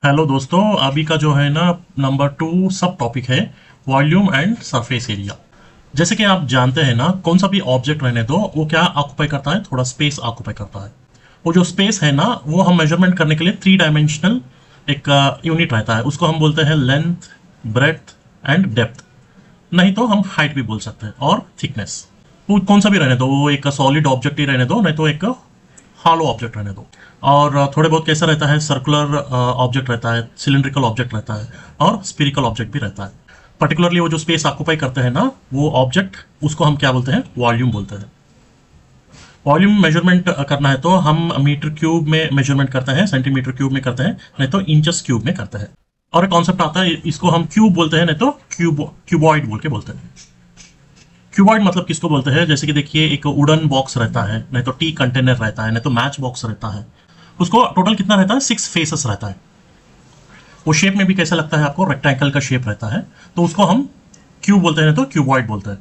Hello दोस्तों, अभी का जो है ना नंबर 2 सब टॉपिक है वॉल्यूम एंड सरफेस एरिया। जैसे कि आप जानते हैं ना, कौन सा भी ऑब्जेक्ट रहने दो वो क्या ऑक्यूपाई करता है, थोड़ा स्पेस ऑक्यूपाई करता है। वो जो स्पेस है ना, वो हम मेजरमेंट करने के लिए 3 डायमेंशनल एक यूनिट रहता है, उसको हम बोलते हैं लेंथ, ब्रेथ एंड डेप्थ। नहीं तो हम हाइट भी बोल सकते हैं, और थिकनेस। वो कौन सा भी रहने दो, वो एक सॉलिड ऑब्जेक्ट ही रहने दो, नहीं तो एक हॉलो ऑब्जेक्ट रहने दो। और थोड़े बहुत कैसा रहता है, सर्कुलर ऑब्जेक्ट रहता है, सिलिंड्रिकल ऑब्जेक्ट रहता है, और स्फीरिकल ऑब्जेक्ट भी रहता है। पर्टिकुलरली वो जो स्पेस ऑक्यूपाई करते हैं ना, वो ऑब्जेक्ट, उसको हम क्या बोलते हैं, वॉल्यूम बोलते हैं। वॉल्यूम मेजरमेंट करना है तो हम मीटर क्यूब में मेजरमेंट करते हैं, सेंटीमीटर क्यूब में करते हैं, नहीं तो इंचेस क्यूब में करते हैं। और एक कॉन्सेप्ट आता है, इसको हम क्यूब बोलते हैं, नहीं तो क्यूबॉइड बोल के बोलते हैं। क्यूबॉइड मतलब किसको बोलते हैं, जैसे कि देखिए एक वुडन बॉक्स रहता है, नहीं तो टी कंटेनर रहता है, नहीं तो मैच बॉक्स रहता है। उसको टोटल कितना रहता है, 6 फेसेस रहता है। वो शेप में भी कैसा लगता है आपको, रेक्टेंगल का शेप रहता है। तो उसको हम क्यूब बोलते हैं, तो क्यूबॉइड बोलते हैं।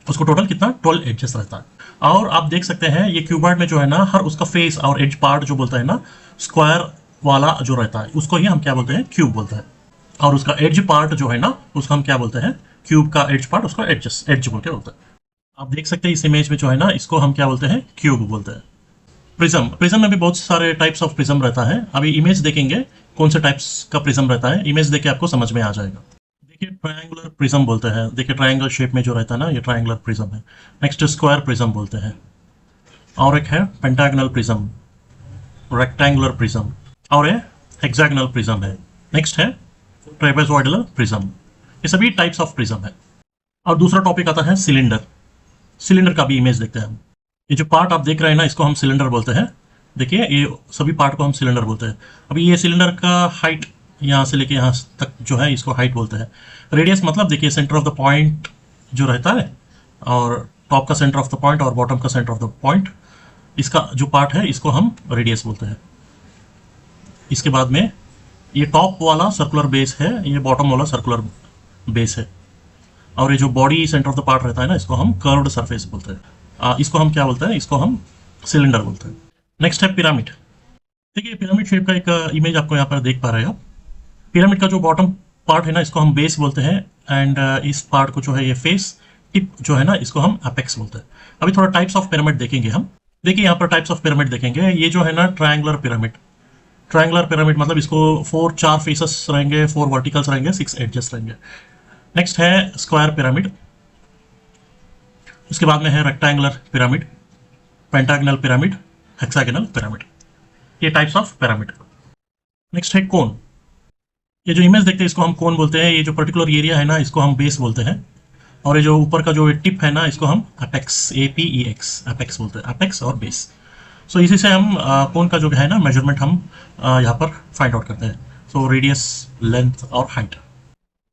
उसको टोटल कितना 12 एजेस रहता है। और आप देख सकते हैं ये क्यूबॉइड में जो है ना, हर उसका फेस और एज पार्ट जो बोलता है ना, स्क्वायर वाला जो रहता है, उसको ही हम क्या बोलते हैं, क्यूब बोलते हैं। और उसका एज पार्ट जो है ना, उसको हम क्या बोलते हैं, क्यूब का एज पार्ट, उसको एज बोल के बोलते हैं। आप देख सकते हैं इस इमेज में जो है ना, इसको हम क्या बोलते हैं, क्यूब बोलते हैं। प्रिज्म, प्रिज्म में भी बहुत सारे टाइप्स ऑफ प्रिज्म रहता है। अभी इमेज देखेंगे कौन से टाइप्स का प्रिज्म रहता है, इमेज देख के आपको समझ में आ जाएगा। देखिए ट्रायंगुलर प्रिज्म बोलते हैं, देखिए ट्रायंगल शेप में जो रहता है ना, ये ट्रायंगुलर प्रिज्म है। नेक्स्ट स्क्वायर प्रिज्म बोलते हैं। और एक है पेंटागनल प्रिज्म, रेक्टेंगुलर प्रिज्म, और ये हेक्सागोनल प्रिज्म है। नेक्स्ट है ट्रेपेजॉइडल प्रिज्म। ये सभी टाइप्स ऑफ प्रिज्म है। और दूसरा टॉपिक आता है सिलेंडर। सिलेंडर का भी इमेज देखते हैं हम। ये जो पार्ट आप देख रहे हैं ना, इसको हम सिलेंडर बोलते हैं। देखिए ये सभी पार्ट को हम सिलेंडर बोलते हैं। अभी ये सिलेंडर का हाइट यहाँ से लेके यहाँ तक जो है, इसको हाइट बोलते हैं। रेडियस मतलब देखिए सेंटर ऑफ द पॉइंट जो रहता है, और टॉप का सेंटर ऑफ द पॉइंट और बॉटम का सेंटर ऑफ द पॉइंट, इसका जो पार्ट है इसको हम रेडियस बोलते हैं। इसके बाद में ये टॉप वाला सर्कुलर बेस है, ये बॉटम वाला सर्कुलर बेस है। और ये जो body centre of the part रहता है ना, इसको हम कर्व्ड सरफेस बोलते हैं। इसको हम क्या बोलते हैं, इसको हम सिलेंडर बोलते हैं। नेक्स्ट है पिरामिड। देखिए पिरामिड शेप का एक इमेज आपको यहाँ पर देख पा रहे हो। पिरामिड का जो बॉटम पार्ट है ना, इसको हम बेस बोलते हैं। एंड इस पार्ट को जो है, ये फेस टिप जो है ना, इसको हम अपेक्स बोलते हैं। अभी थोड़ा टाइप्स ऑफ पिरामिड देखेंगे हम। देखिए यहाँ पर टाइप्स ऑफ पिरामिड देखेंगे। ये जो है ना ट्रायंगुलर पिरामिड, ट्रायंगुलर पिरामिड मतलब इसको 4 फेसेस रहेंगे, 4 वर्टिकल्स रहेंगे, 6 एडजस रहेंगे। नेक्स्ट है स्क्वायर पिरामिड। उसके बाद में है rectangular pyramid, pentagonal pyramid, hexagonal pyramid. ये टाइप्स ऑफ पिरामिड। नेक्स्ट है कोन। ये जो इमेज देखते हैं इसको हम कोन बोलते हैं। ये जो पर्टिकुलर एरिया है ना, इसको हम बेस बोलते हैं। और ये जो ऊपर का जो टिप है ना, इसको हम अपेक्स, APEX अपेक्स बोलते हैं, अपेक्स और बेस। सो इसी से हम कोन का जो है ना मेजरमेंट हम यहाँ पर फाइंड आउट करते हैं। सो रेडियस, लेंथ और हाइट।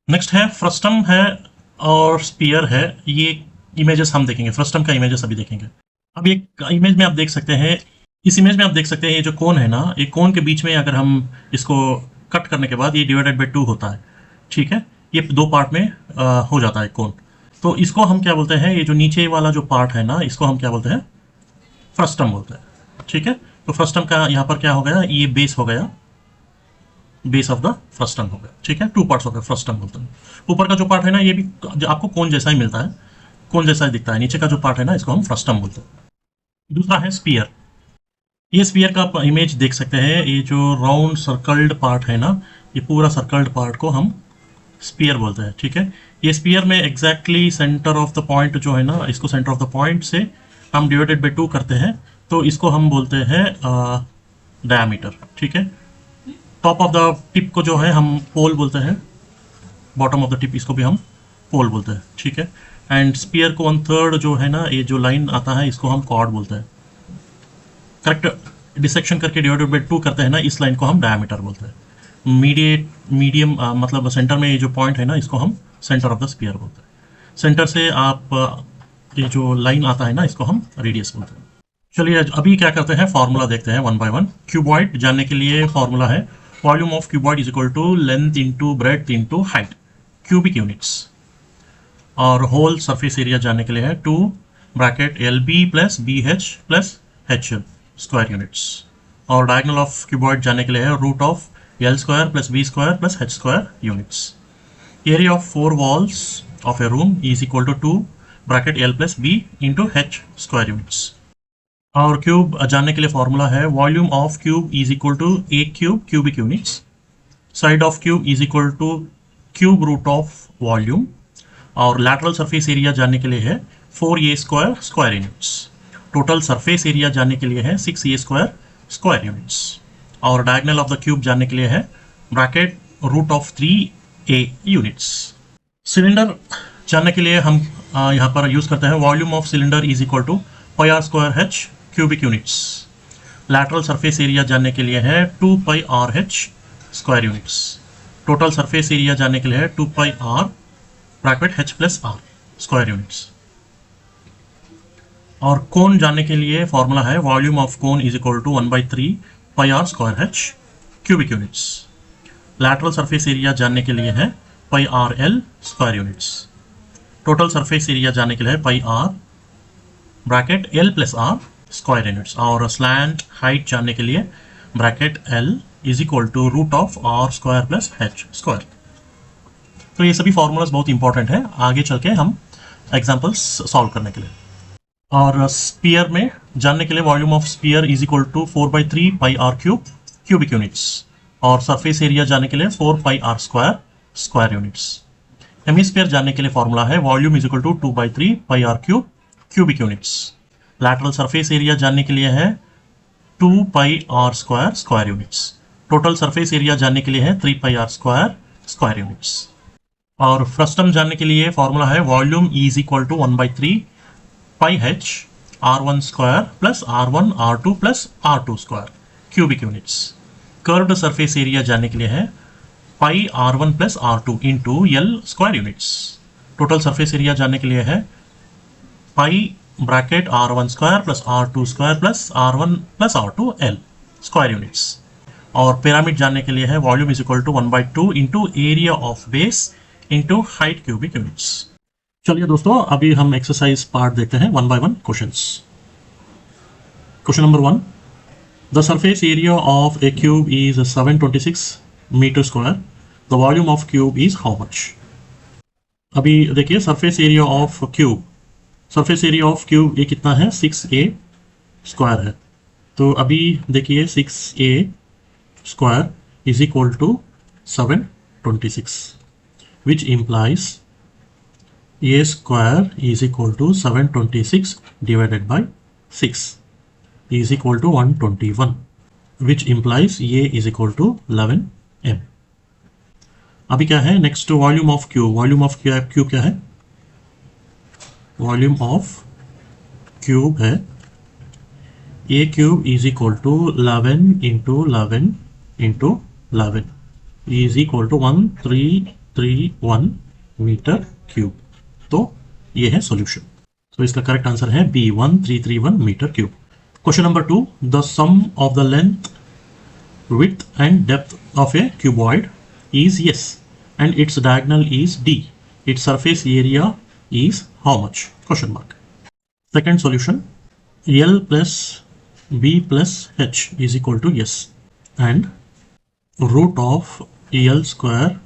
नेक्स्ट है फ्रस्टम है और स्पीयर है। ये इमेजेस हम देखेंगे, फ्रस्टम का इमेजेस अभी देखेंगे। अब ये इमेज में आप देख सकते हैं, इस इमेज में आप देख सकते हैं ये जो कोन है ना, ये कोन के बीच में अगर हम इसको कट करने के बाद ये डिवाइडेड बाई 2 होता है। ठीक है, ये 2 पार्ट में हो जाता है कोन। तो इसको हम क्या बोलते हैं, ये जो नीचे वाला जो पार्ट है ना, इसको हम क्या बोलते हैं, फ्रस्टम बोलते हैं। ठीक है, तो फ्रस्टम का यहाँ पर क्या हो गया, ये बेस हो गया, बेस ऑफ द फ्रस्टम हो गया। ठीक है, 2 पार्ट्स हो गए, फ्रस्टम बोलते हैं। ऊपर का जो पार्ट है ना, ये भी आपको कोन जैसा ही मिलता है, कोन जैसा ही दिखता है। नीचे का जो पार्ट है ना, इसको हम फ्रस्टम बोलते हैं। दूसरा है स्पीयर। ये स्पीयर का आप इमेज देख सकते हैं। ये जो राउंड सर्कल्ड पार्ट है ना, ये पूरा सर्कल्ड पार्ट को हम स्पीयर बोलते हैं। ठीक है, ये स्पीयर में exactly centre of the point जो है ना, इसको सेंटर ऑफ द पॉइंट से हम डिवाइडेड बाई 2 करते हैं, तो इसको हम बोलते हैं डायमीटर। ठीक है, टॉप ऑफ द टिप को जो है हम पोल बोलते हैं, बॉटम ऑफ द टिप इसको भी हम पोल बोलते हैं। ठीक है, एंड स्पीयर को 1/3 जो है ना, ये जो लाइन आता है, इसको हम कॉर्ड बोलते हैं। करेक्ट डिसेक्शन करके डिवाइडेड बाई 2 करते हैं ना, इस लाइन को हम डायमीटर बोलते हैं। मीडियम मतलब सेंटर में ये जो पॉइंट है ना, इसको हम सेंटर ऑफ द स्पीयर बोलते हैं। सेंटर से आप ये जो लाइन आता है ना, इसको हम रेडियस बोलते हैं। चलिए अभी क्या करते हैं, फॉर्मूला देखते हैं 1 बाय 1। क्यूबॉइड जानने के लिए फॉर्मूला है, volume of cuboid is equal to length into breadth into height, cubic units. और होल सरफेस एरिया जानने के लिए है 2 bracket LB plus BH plus HL square units. और डायगोनल ऑफ क्यूबॉइड जानने के लिए है root of L square plus B square plus H square units. Area of 4 walls of a room is equal to 2 bracket L plus B into H square units. और cube जानने के लिए formula है volume of cube is equal to a cube cubic units, side of cube is equal to cube root of volume, और lateral surface area जानने के लिए है 4a square square units, total surface area जानने के लिए है 6a स्क्वायर स्क्वायर यूनिट्स, और डायगोनल ऑफ द क्यूब जानने के लिए है bracket root of 3a units. Cylinder जानने के लिए हम यहाँ पर यूज करते हैं volume of cylinder is equal to pi R square H cubic units. Lateral surface area जानने के लिए है 2 pi R H square units, total surface area जानने के लिए है 2 pi R bracket H plus R square units. और cone जानने के लिए फॉर्मूला है volume of cone is equal to 1/3 pi R square H cubic units. Lateral surface area जानने के लिए है pi R L square units, total surface area जानने के लिए है pi R bracket L plus R square units, और slant height जानने के लिए bracket L is equal to root of R square plus H square. तो ये सभी फॉर्मूलाज बहुत इंपॉर्टेंट है आगे चल के हम एग्जाम्पल्स सॉल्व करने के लिए। और स्पीयर में जानने के लिए volume of sphere is equal to 4/3 pi R cube cubic units, और सरफेस एरिया जानने के लिए 4 pi R square square units. Hemisphere जानने के लिए फॉर्मूला है volume is equal to 2/3 pi R cube cubic units. Lateral surface area जानने के लिए है 2 pi R square square units, total surface area जानने के लिए है 3 pi R square square units. और फ्रस्टम जानने के लिए फॉर्मूला है volume is equal to 1/3 pi H R1 square plus R1 R2 plus R2 square cubic units. Curved surface area जानने के लिए है pi R1 plus R2 into L square units. Total surface area जानने के लिए है pi bracket R1 square plus R2 square plus R1 plus R2 L square units. और pyramid जानने के लिए है volume is equal to 1/2 into area of base into height cubic units. चलिए दोस्तों, अभी हम एक्सरसाइज पार्ट देखते हैं 1 by 1 questions. Question number 1, the surface area of a cube is 726 metre square, the volume of cube is how much. अभी देखिए surface area of cube, surface area of cube ये कितना है 6a स्क्वायर है। तो अभी देखिए 6a square is equal to 726 which implies a square is equal to 726 divided by 6 is equal to 121 which implies a is equal to 11 m। अभी क्या है next volume of cube, volume of cube क्या है, volume of cube है a cube is equal to 11 into 11 into 11 is equal to 1331 metre cube. तो ये है solution. तो इसका करेक्ट आंसर है B 1331 metre cube. Question number 2, the sum of the length width and depth of a cuboid is S and its diagonal is D. Its surface area is how much? Question mark. Second solution, L plus B plus H is equal to S and root of L square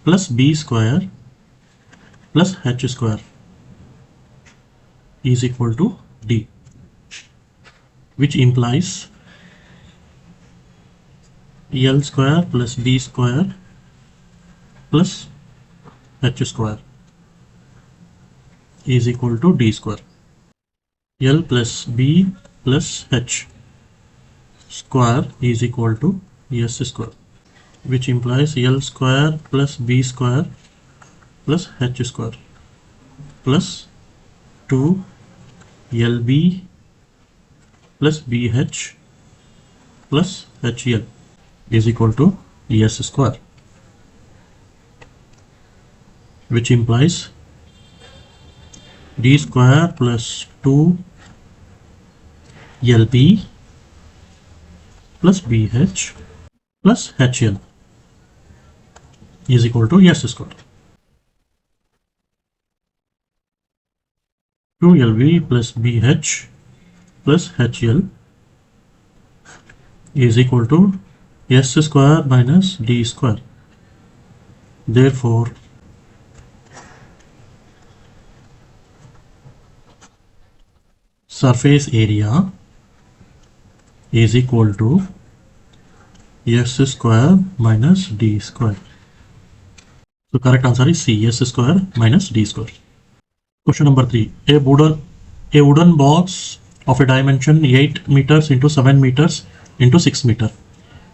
plus B square plus H square is equal to D, which implies L square plus B square plus H square is equal to D square. L plus B plus H square is equal to S square, which implies L square plus B square plus H square plus 2LB plus BH plus HL is equal to S square, which implies D square plus 2LB plus BH plus HL is equal to S square. 2LB plus BH plus HL is equal to s square minus d square. Therefore, surface area is equal to s square minus d square. So correct answer is C, s square minus d square. Question number 3. A wooden box of a dimension 8 meters into 7 meters into 6 meter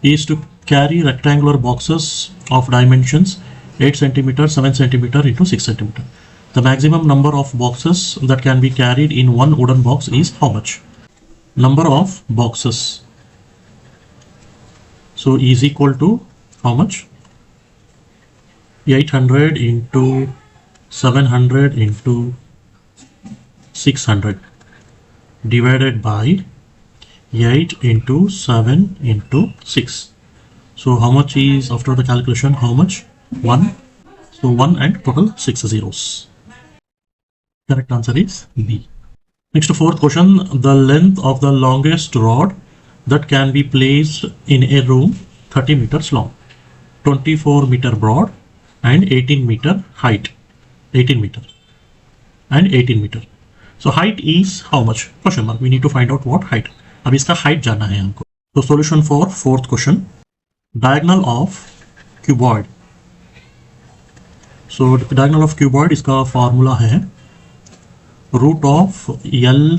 is to carry rectangular boxes of dimensions 8 centimeter, 7 centimeter into 6 centimeter. The maximum number of boxes that can be carried in one wooden box is how much? Number of boxes. So is equal to how much? 800 into 700 into 600 divided by 8 into 7 into 6. So how much is, after the calculation, how much? 1. So 1 and total 6 zeros. Correct answer is B. Next, fourth question. The length of the longest rod that can be placed in a room 30 meters long, 24 meter broad and 18 meter height. 18 meter and 18 meter. So height is how much? Question mark. We need to find out what height. अब इसका height जानना है हमको. So solution for fourth question. Diagonal of cuboid. So diagonal of cuboid इसका formula है root of L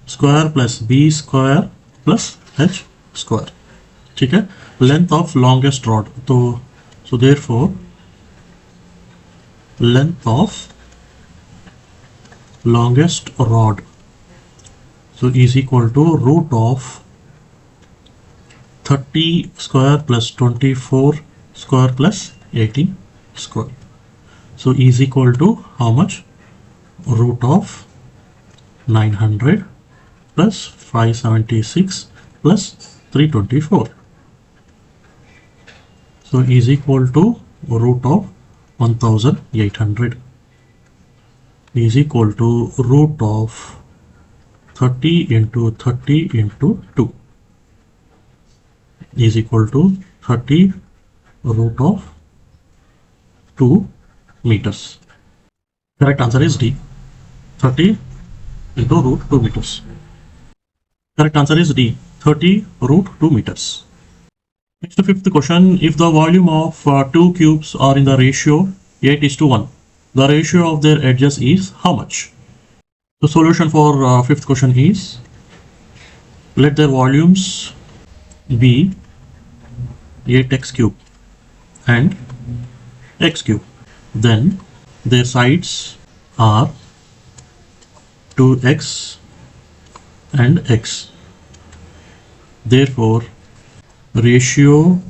square plus B square plus H square. ठीक है. Length of longest rod. तो so therefore length of longest rod so is equal to root of 30 square plus 24 square plus 18 square. So is equal to how much? Root of 900 plus 576 plus 324. So is equal to root of 1800 is equal to root of 30 into 30 into 2 is equal to 30 root of 2 meters. Correct answer is D. 30 into root 2 meters. Correct answer is D. 30 root 2 meters. Next, the fifth question. If the volume of two cubes are in the ratio 8:1, the ratio of their edges is how much? The solution for fifth question is, let their volumes be 8x cube and x cube. Then their sides are 2x and x. Therefore, ratio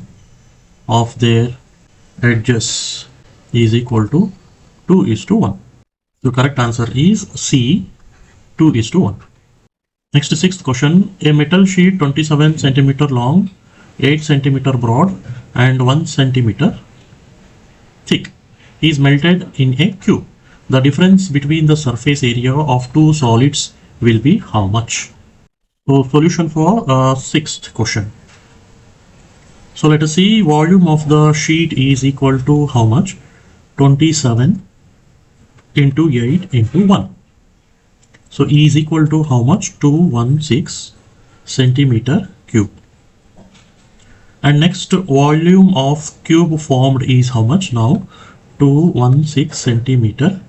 of their edges is equal to 2:1. The correct answer is C, 2:1. Next, sixth question. A metal sheet 27 centimeter long, 8 centimeter broad and 1 centimeter thick is melted in a cube. The difference between the surface area of two solids will be how much? So solution for sixth question. So let us see, volume of the sheet is equal to how much? 27 into 8 into 1. So E is equal to how much? 216 centimeter cube. And next, volume of cube formed is how much now? 216 centimeter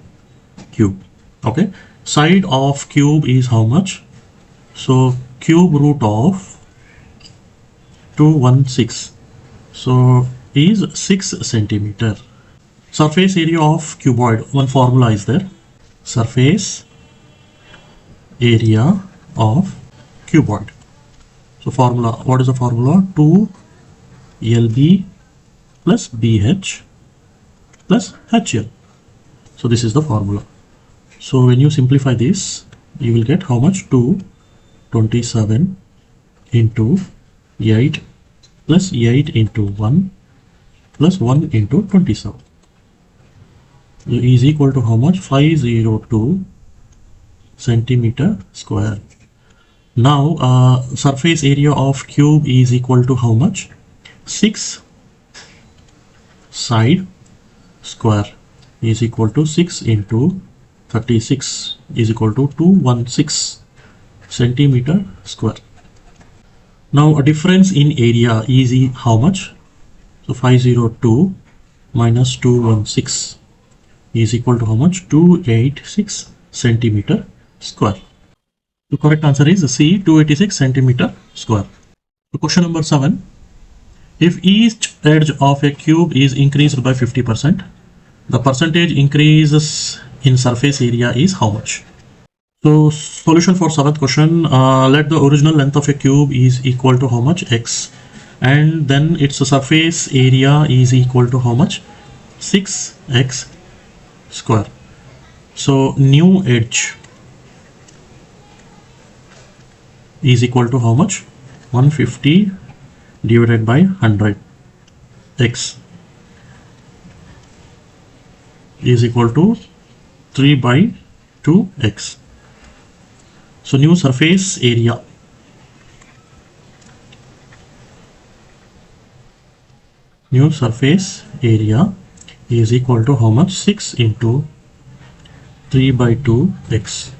cube. Okay. Side of cube is how much? So cube root of 216. So is 6 centimeter. Surface area of cuboid. One formula is there. Surface area of cuboid. So formula. What is the formula? 2LB plus BH plus HL. So this is the formula. So when you simplify this, you will get how much? 227 into 8 plus 8 into 1 plus 1 into 27 is equal to how much? 502 centimeter square. Now surface area of cube is equal to how much? 6 side square is equal to 6 into 36 is equal to 216 centimeter square. Now a difference in area is how much? So 502 minus 216 is equal to how much? 286 centimeter square. The correct answer is C, 286 centimeter square. So question number 7. If each edge of a cube is increased by 50%, the percentage increases in surface area is how much? So solution for 7th question, let the original length of a cube is equal to how much? X, and then its surface area is equal to how much? 6x square. So new edge is equal to how much? 150 divided by 100. X is equal to 3 by 2x. So new surface area is equal to how much? 6 into 3 by 2x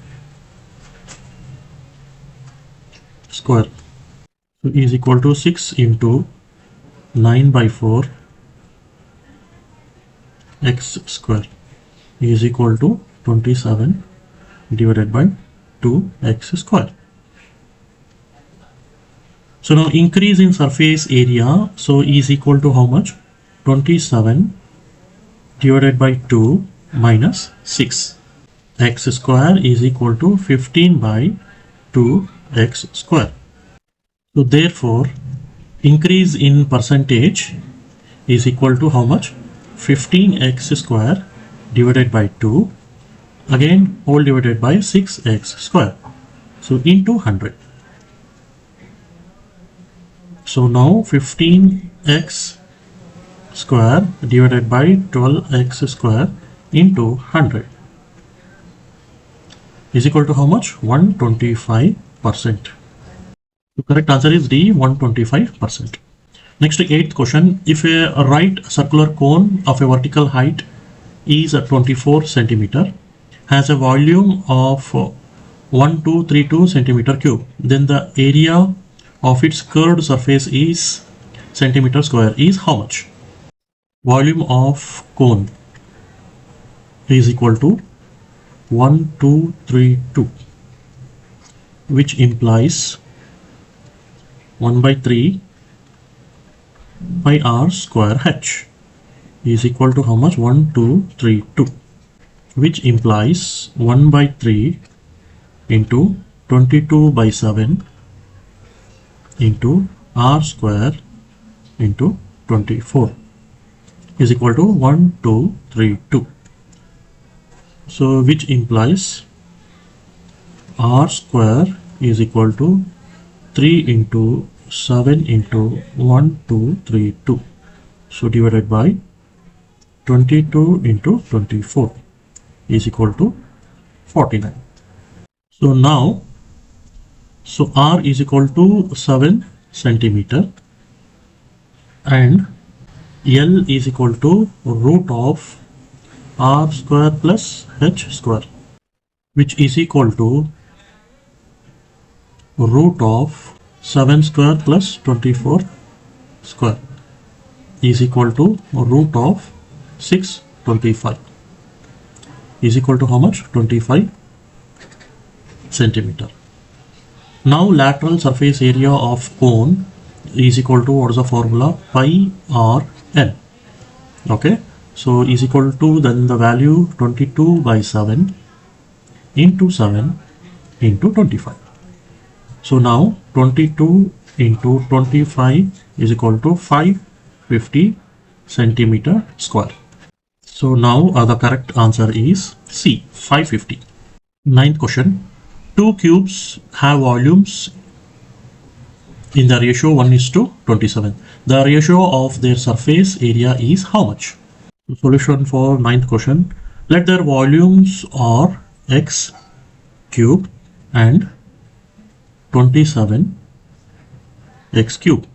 square. So is equal to 6 into 9 by 4 x square is equal to 27 divided by 2x square. So now increase in surface area, so is equal to how much? 27 divided by 2 minus 6. X square is equal to 15 by 2x square. So therefore increase in percentage is equal to how much? 15x square divided by 2, again whole divided by 6x square, so into 100. So now 15x square divided by 12x square into 100 is equal to how much? 125%. The correct answer is D, 125%. Next, 8th question. If a right circular cone of a vertical height is 24 centimeter, has a volume of 1232 centimeter cube, then the area of its curved surface is centimeter square is how much? Volume of cone is equal to 1232, which implies 1 by 3 by r square h is equal to how much? 1232, which implies 1 by 3 into 22 by 7 into r square into 24 is equal to 1232. So which implies r square is equal to 3 into 7 into 1232, so divided by 22 into 24 is equal to 49. So now, so r is equal to 7 centimeter and L is equal to root of r square plus h square, which is equal to root of 7 square plus 24 square is equal to root of 625 is equal to how much? 25 centimeter. Now lateral surface area of cone is equal to, what is the formula? Pi r n. Okay, so is equal to, then the value 22 by 7 into 7 into 25. So now 22 into 25 is equal to 550 centimeter square. So now the correct answer is C, 550. 9th question. Two cubes have volumes in the ratio 1:27. The ratio of their surface area is how much? Solution for 9th question. Let their volumes are x cube and 27 x cube.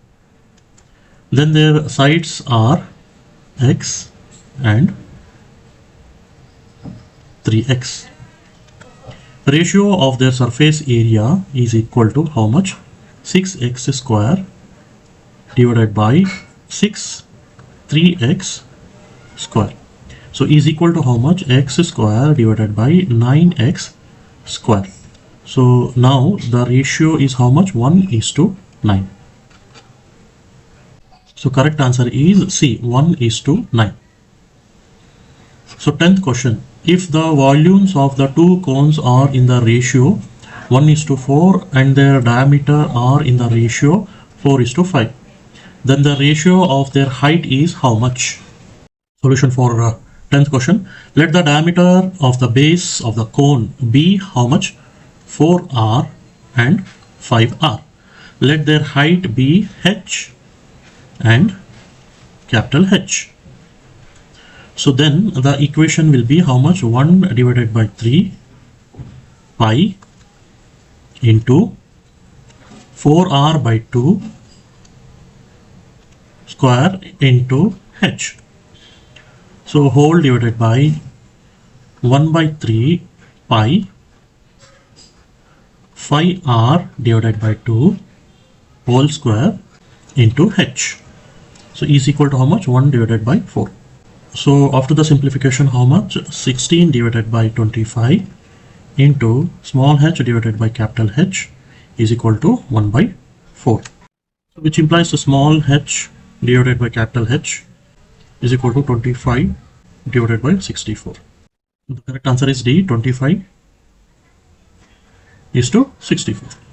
Then their sides are x and 3x. Ratio of their surface area is equal to how much? 6x square divided by 6 3x square. So is equal to how much? X square divided by 9x square. So now the ratio is how much? 1:9. So correct answer is C, 1:9. So 10th question. If the volumes of the two cones are in the ratio 1:4 and their diameter are in the ratio 4:5, then the ratio of their height is how much? Solution for 10th question. Let the diameter of the base of the cone be how much? 4r and 5r. Let their height be h and capital H. So then the equation will be how much? 1 divided by 3 pi into 4r by 2 square into h. So whole divided by 1 by 3 pi 5r divided by 2 whole square into h. So is equal to how much? 1 divided by 4. So after the simplification, how much? 16 divided by 25 into small h divided by capital H is equal to 1 by 4. So which implies the small h divided by capital H is equal to 25 divided by 64. The correct answer is D, 25 is to 64.